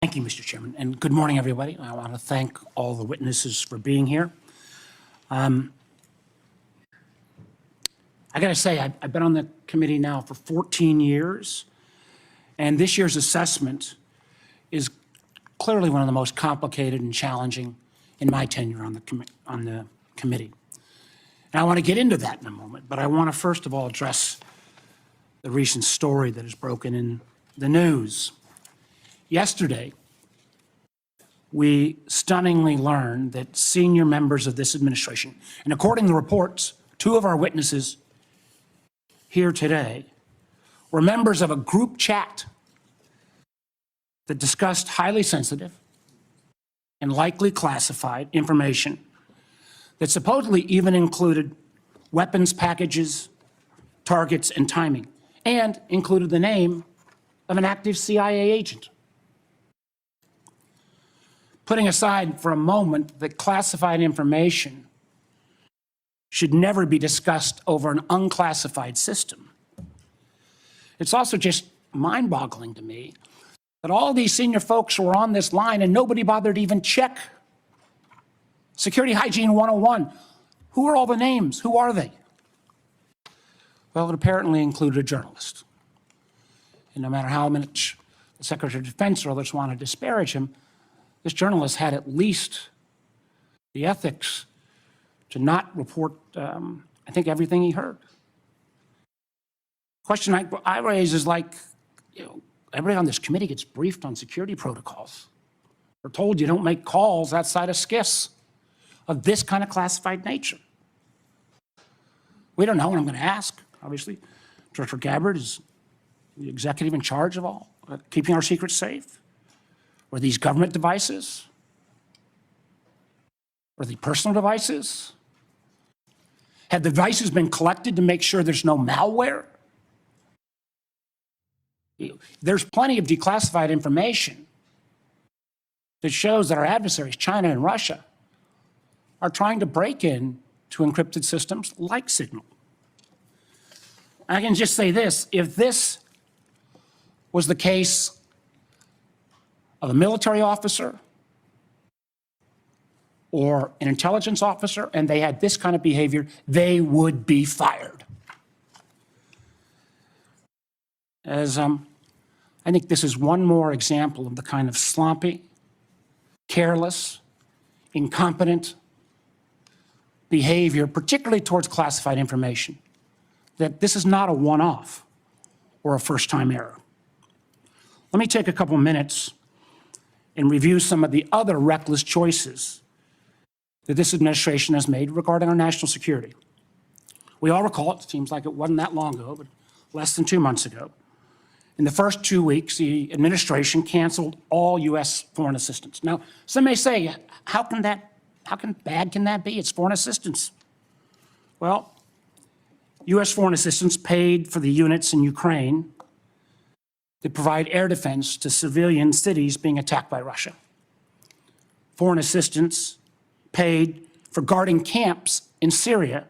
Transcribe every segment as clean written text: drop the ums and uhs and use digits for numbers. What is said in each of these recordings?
Thank you, Mr. Chairman, and good morning, everybody. I want to thank all the witnesses for being here. I got to say, I've been on the committee now for 14 years, and this year's assessment is clearly one of the most complicated and challenging in my tenure on the committee. And I want to get into that in a moment, but I want to first of all address the recent story that has broken in the news. Yesterday, we stunningly learned that senior members of this administration, and according to reports, two of our witnesses here today were members of a group chat that discussed highly sensitive and likely classified information that supposedly even included weapons packages, targets, and timing, and included the name of an active CIA agent. Putting aside for a moment that classified information should never be discussed over an unclassified system, it's also just mind-boggling to me that all these senior folks were on this line and nobody bothered to even check Security Hygiene 101. Who are all the names? Who are they? Well, it apparently included a journalist. And no matter how much the Secretary of Defense or others want to disparage him, this journalist had at least the ethics to not report, I think, everything he heard. The question I raise is like, everybody on this committee gets briefed on security protocols. We're told you don't make calls outside of SCIFs of this kind of classified nature. We don't know, and I'm going to ask, obviously. Director Gabbard is the executive in charge of all, keeping our secrets safe. Were these government devices? Were they personal devices? Had the devices been collected to make sure there's no malware? There's plenty of declassified information that shows that our adversaries, China and Russia, are trying to break in to encrypted systems like Signal. I can just say this, if this was the case of a military officer or an intelligence officer and they had this kind of behavior, they would be fired. I think this is one more example of the kind of sloppy, careless, incompetent behavior, particularly towards classified information, that this is not a one-off or a first-time error. Let me take a couple minutes and review some of the other reckless choices that this administration has made regarding our national security. We all recall, it seems like it wasn't that long ago, but less than 2 months ago, in the first 2 weeks, the administration canceled all U.S. foreign assistance. Now, some may say, how bad can that be? It's foreign assistance. Well, U.S. foreign assistance paid for the units in Ukraine that provide air defense to civilian cities being attacked by Russia. Foreign assistance paid for guarding camps in Syria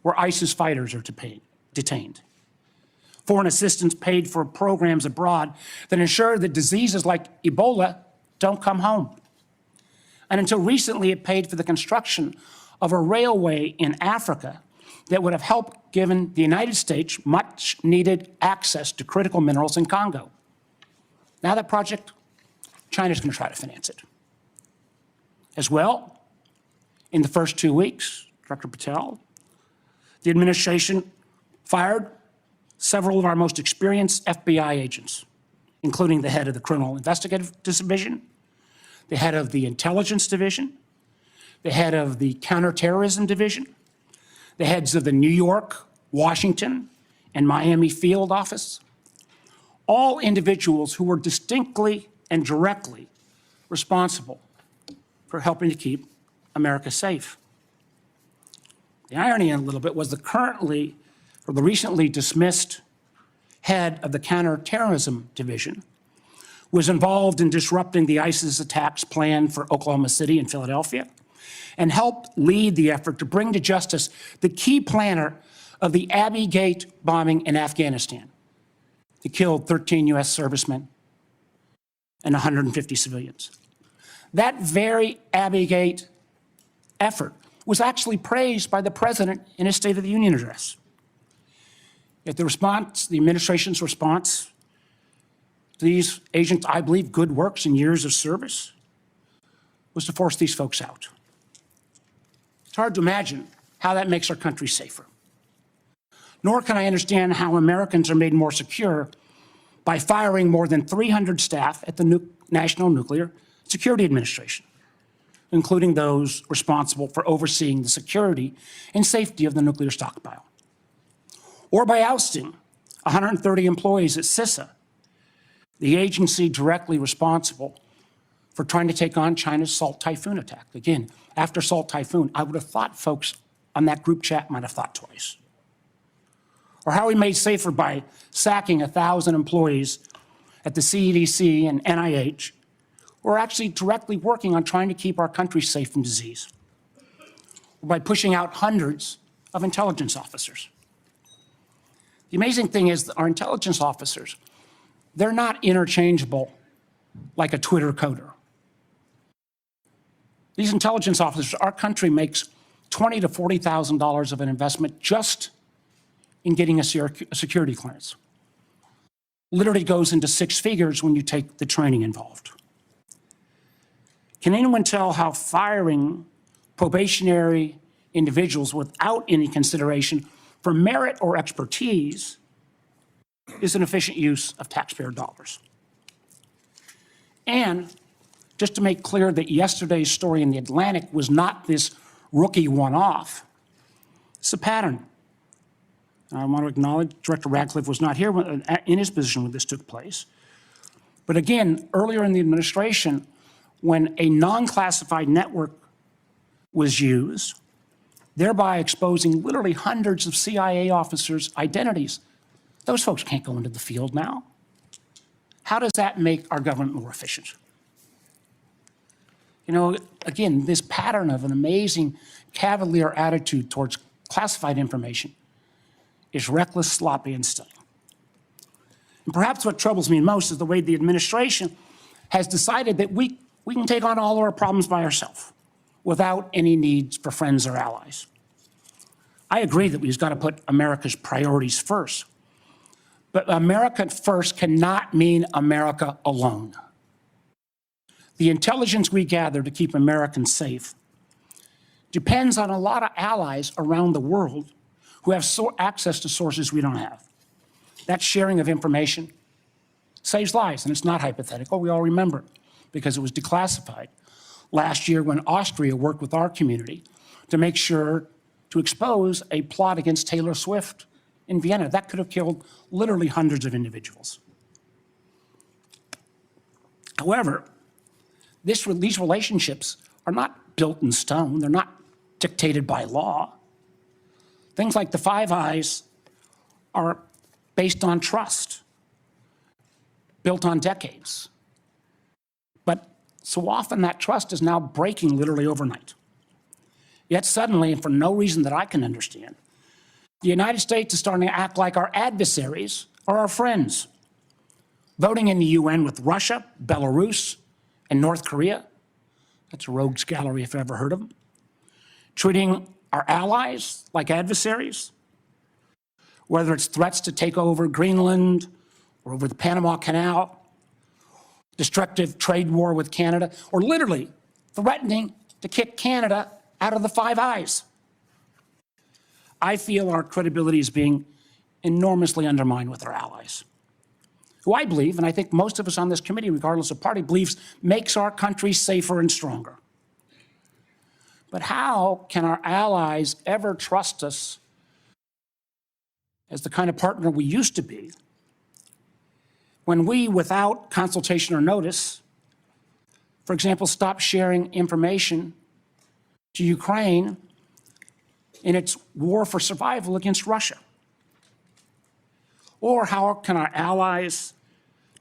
where ISIS fighters are detained. Foreign assistance paid for programs abroad that ensure that diseases like Ebola don't come home. And until recently, it paid for the construction of a railway in Africa that would have helped given the United States much needed access to critical minerals in Congo. Now that project, China's going to try to finance it. As well, in the first 2 weeks, Director Patel, the administration fired several of our most experienced FBI agents, including the head of the Criminal Investigative Division, the head of the Intelligence Division, the head of the Counterterrorism Division, the heads of the New York, Washington, and Miami field office, all individuals who were distinctly and directly responsible for helping to keep America safe. The irony in a little bit was the recently dismissed head of the Counterterrorism Division was involved in disrupting the ISIS attacks planned for Oklahoma City and Philadelphia, and helped lead the effort to bring to justice the key planner of the Abbey Gate bombing in Afghanistan that killed 13 U.S. servicemen and 150 civilians. That very Abbey-Gate effort was actually praised by the president in his State of the Union address. Yet the response, the administration's response to these agents, I believe, good works and years of service, was to force these folks out. It's hard to imagine how that makes our country safer. Nor can I understand how Americans are made more secure by firing more than 300 staff at the National Nuclear Security Administration, including those responsible for overseeing the security and safety of the nuclear stockpile. Or by ousting 130 employees at CISA, the agency directly responsible for trying to take on China's Salt Typhoon attack. Again, after Salt Typhoon, I would have thought folks on that group chat might have thought twice. Or how we made safer by sacking 1,000 employees at the CDC and NIH who are actually directly working on trying to keep our country safe from disease. Or by pushing out hundreds of intelligence officers. The amazing thing is that our intelligence officers, they're not interchangeable like a Twitter coder. These intelligence officers, our country makes $20,000 to $40,000 of an investment just in getting a security clearance. Literally goes into six figures when you take the training involved. Can anyone tell how firing probationary individuals without any consideration for merit or expertise is an efficient use of taxpayer dollars? And just to make clear that yesterday's story in The Atlantic was not this rookie one-off, it's a pattern. I want to acknowledge Director Radcliffe was not here in his position when this took place. But again, earlier in the administration, when a non-classified network was used, thereby exposing literally hundreds of CIA officers' identities, those folks can't go into the field now. How does that make our government more efficient? You know, again, this pattern of an amazing cavalier attitude towards classified information is reckless, sloppy, and stunning. And perhaps what troubles me most is the way the administration has decided that we can take on all our problems by ourselves without any needs for friends or allies. I agree that we've got to put America's priorities first, but America first cannot mean America alone. The intelligence we gather to keep Americans safe depends on a lot of allies around the world who have access to sources we don't have. That sharing of information saves lives, and it's not hypothetical. We all remember it because it was declassified last year when Austria worked with our community to make sure to expose a plot against Taylor Swift in Vienna. That could have killed literally hundreds of individuals. However, these relationships are not built in stone. They're not dictated by law. Things like the Five Eyes are based on trust, built on decades. But so often that trust is now breaking literally overnight. Yet suddenly, and for no reason that I can understand, the United States is starting to act like our adversaries are our friends, voting in the UN with Russia, Belarus, and North Korea. That's a rogues gallery if you've ever heard of them. Treating our allies like adversaries, whether it's threats to take over Greenland or over the Panama Canal, destructive trade war with Canada, or literally threatening to kick Canada out of the Five Eyes. I feel our credibility is being enormously undermined with our allies, who I believe, and I think most of us on this committee, regardless of party, believes makes our country safer and stronger. But how can our allies ever trust us as the kind of partner we used to be when we, without consultation or notice, for example, stop sharing information to Ukraine in its war for survival against Russia? Or how can our allies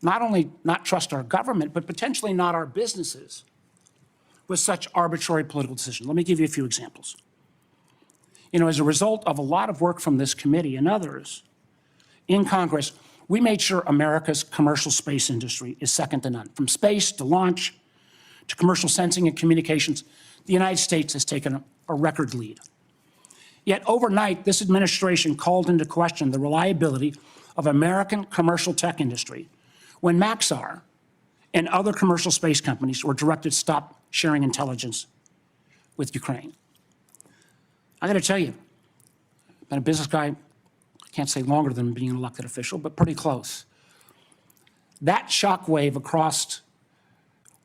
not only not trust our government, but potentially not our businesses with such arbitrary political decisions? Let me give you a few examples. You know, as a result of a lot of work from this committee and others in Congress, We made sure America's commercial space industry is second to none. From space to launch to commercial sensing and communications, the United States has taken a record lead. Yet overnight, this administration called into question the reliability of American commercial tech industry when Maxar and other commercial space companies were directed to stop sharing intelligence with Ukraine. I got to tell you, I've been a business guy, I can't say longer than being an elected official, but pretty close. That shockwave across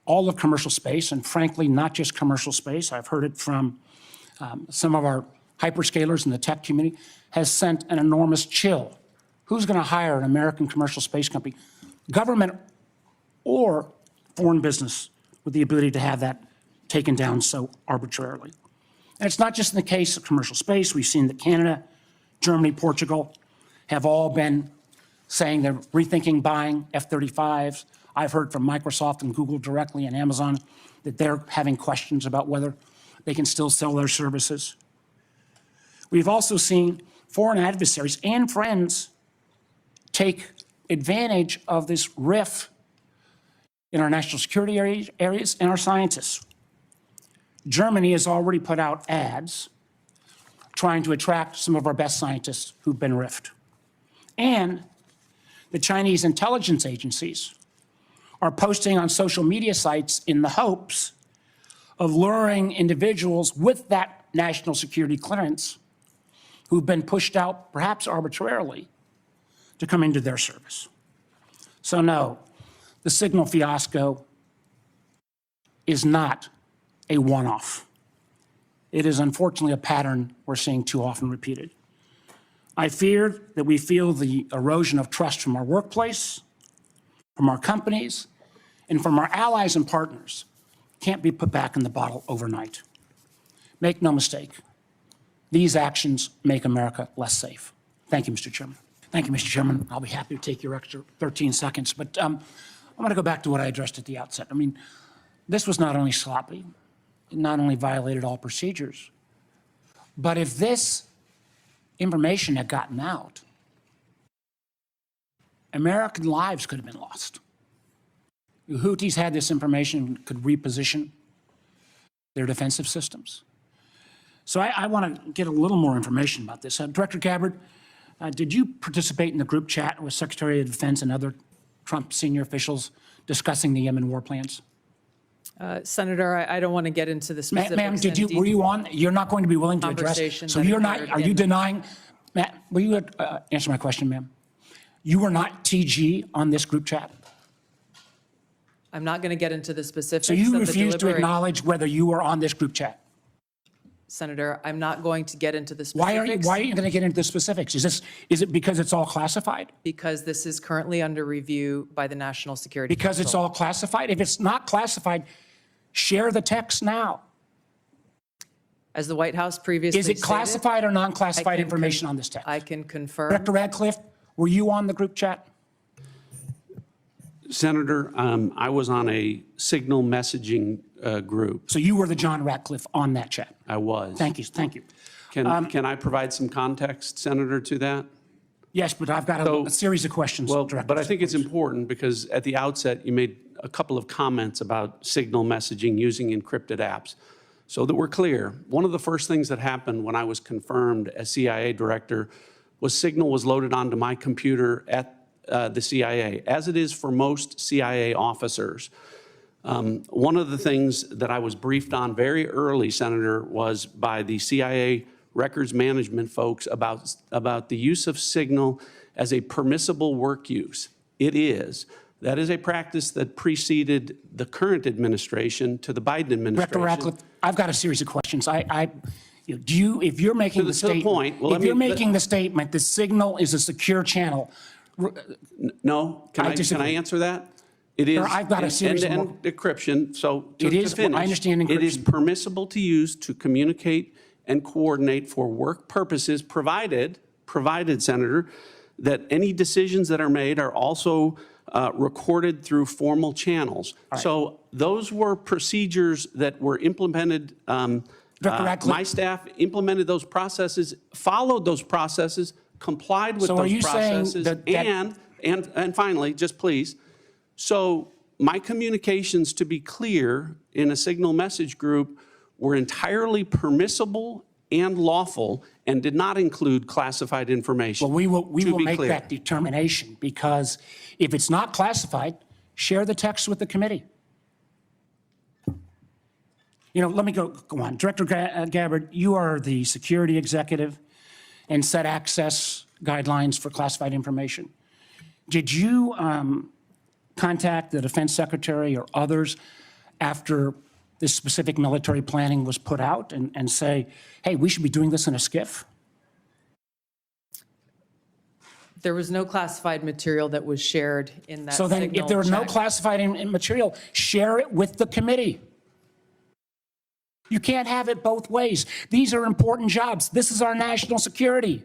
all of commercial space, and frankly, not just commercial space, I've heard it from some of our hyperscalers in the tech community, has sent an enormous chill. Who's going to hire an American commercial space company, government or foreign business, with the ability to have that taken down so arbitrarily? And it's not just in the case of commercial space. We've seen that Canada, Germany, Portugal have all been saying they're rethinking buying F-35s. I've heard from Microsoft and Google directly and Amazon that they're having questions about whether they can still sell their services. We've also seen foreign adversaries and friends take advantage of this rift in our national security areas and our scientists. Germany has already put out ads trying to attract some of our best scientists who've been rifted. And the Chinese intelligence agencies are posting on social media sites in the hopes of luring individuals with that national security clearance who've been pushed out, perhaps arbitrarily, to come into their service. So no, the Signal fiasco is not a one-off. It is unfortunately a pattern we're seeing too often repeated. I fear that we feel the erosion of trust from our workplace, from our companies, and from our allies and partners can't be put back in the bottle overnight. Make no mistake, these actions make America less safe. Thank you, Mr. Chairman. Thank you, Mr. Chairman. I'll be happy to take your extra 13 seconds, but I'm going to go back to what I addressed at the outset. I mean, this was not only sloppy, it not only violated all procedures, but if this information had gotten out, American lives could have been lost. The Houthis had this information, could reposition their defensive systems. So I want to get a little more information about this. Director Gabbard, did you participate in the group chat with Secretary of Defense and other Trump senior officials discussing the Yemen war plans? Senator, I don't want to get into the specifics. Ma'am, were you on? You're not going to be willing to address. So you're not, are you denying, Matt, will you answer my question, ma'am? You were not TG on this group chat? I'm not going to get into the specifics. So you refuse to acknowledge whether you were on this group chat? Senator, I'm not going to get into the specifics. Why are you going to get into the specifics? Is it because it's all classified? Because this is currently under review by the National Security Because Council. it's all classified? If it's not classified, share the text now. As the White House previously stated, is it classified or non-classified information on this text? I can confirm. Director Radcliffe, were you on the group chat? Senator, I was on a Signal messaging group. So you were the John Ratcliffe on that chat? I was. Thank you, thank you. Can I provide some context, Senator, to that? Yes, but I've got a series of questions. Well, but I think it's important because at the outset, you made a couple of comments about Signal messaging using encrypted apps. So that we're clear, one of the first things that happened when I was confirmed as CIA director was Signal was loaded onto my computer at the CIA, as it is for most CIA officers. One of the things that I was briefed on very early, Senator, was by the CIA records management folks about the use of Signal as a permissible work use. It is. That is a practice that preceded the current administration to the Biden administration. Director Ratcliffe, I've got a series of questions. If you're making the statement, if you're making the statement, the Signal is a secure channel. No, can I answer that? It is I've got a series of end-to-end decryption. So to finish, I understand encryption. It is permissible to use to communicate and coordinate for work purposes, provided, Senator, that any decisions that are made are also recorded through formal channels. Right. So those were procedures that were implemented. My staff implemented those processes, followed those processes, complied with those processes, And finally, just please, so my communications, to be clear, in a Signal message group were entirely permissible and lawful and did not include classified information. Well, we will be make clear. that determination, because if it's not classified, share the text with the committee. You know, let me go on. Director Gabbard, you are the security executive and set access guidelines for classified information. Did you contact the defense secretary or others after this specific military planning was put out and say, hey, we should be doing this in a SCIF? There was no classified material that was shared in that So then, if Signal there was no check. classified material, share it with the committee. You can't have it both ways. These are important jobs. This is our national security.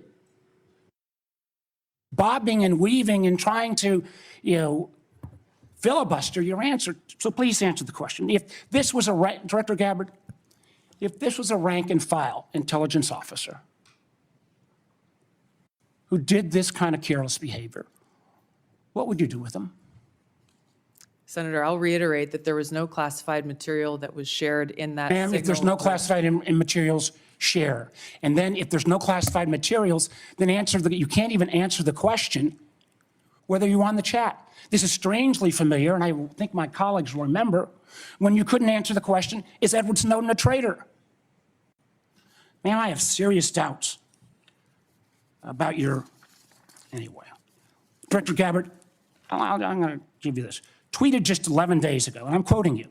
Bobbing and weaving and trying to, filibuster your answer. So please answer the question. If this was Director Gabbard, if this was a rank and file intelligence officer who did this kind of careless behavior, what would you do with them? Senator, I'll reiterate that there was no classified material that was shared in that Ma'am, if there's Signal no classified in materials, share. And then if there's no classified materials, then you can't even answer the question whether you're on the chat. This is strangely familiar, and I think my colleagues will remember, when you couldn't answer the question, is Edward Snowden a traitor? Ma'am, I have serious doubts about anyway. Director Gabbard, I'm going to give you this. Tweeted just 11 days ago, and I'm quoting you.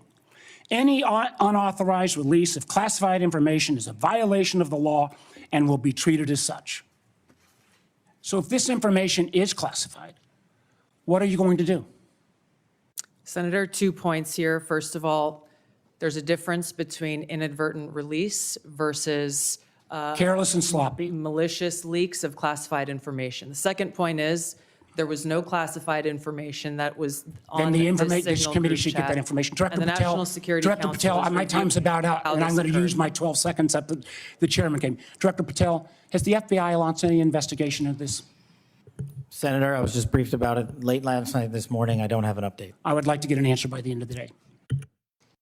Any unauthorized release of classified information is a violation of the law and will be treated as such. So if this information is classified, what are you going to do? Senator, 2 points here. First of all, there's a difference between inadvertent release versus Careless and sloppy. malicious leaks of classified information. The second point is there was no classified information that was on Then this this Signal committee group should get chat. that information. Director And the Patel, National Security Director Council Patel, has my time's reviewed about out, how and I'm this going to use occurred. my 12 seconds that the chairman gave me. Director Patel, has the FBI launched any investigation of this? Senator, I was just briefed about it late last night, this morning. I don't have an update. I would like to get an answer by the end of the day.